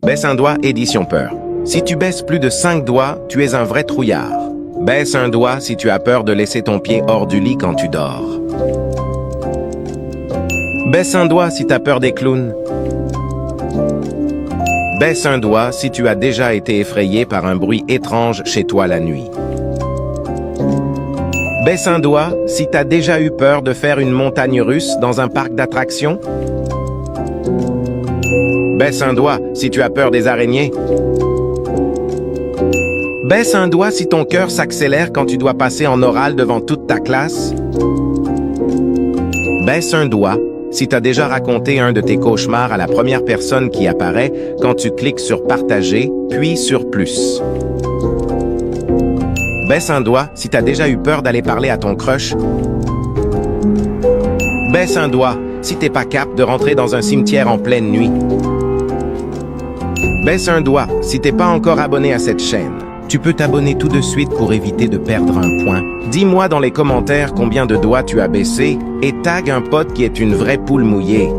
Baisse un doigt, édition peur. Si tu baisses plus de 5 doigts, tu es un vrai trouillard. Baisse un doigt si tu as peur de laisser ton pied hors du lit quand tu dors. Baisse un doigt si tu as peur des clowns. Baisse un doigt si tu as déjà été effrayé par un bruit étrange chez toi la nuit. Baisse un doigt si tu as déjà eu peur de faire une montagne russe dans un parc d'attractions. Baisse un doigt si tu as peur des araignées. Baisse un doigt si ton cœur s'accélère quand tu dois passer en oral devant toute ta classe. Baisse un doigt si tu as déjà raconté un de tes cauchemars à la première personne qui apparaît quand tu cliques sur Partager, puis sur Plus. Baisse un doigt si tu as déjà eu peur d'aller parler à ton crush. Baisse un doigt si t'es pas capable de rentrer dans un cimetière en pleine nuit. Baisse un doigt si t'es pas encore abonné à cette chaîne. Tu peux t'abonner tout de suite pour éviter de perdre un point. Dis-moi dans les commentaires combien de doigts tu as baissé et tag un pote qui est une vraie poule mouillée.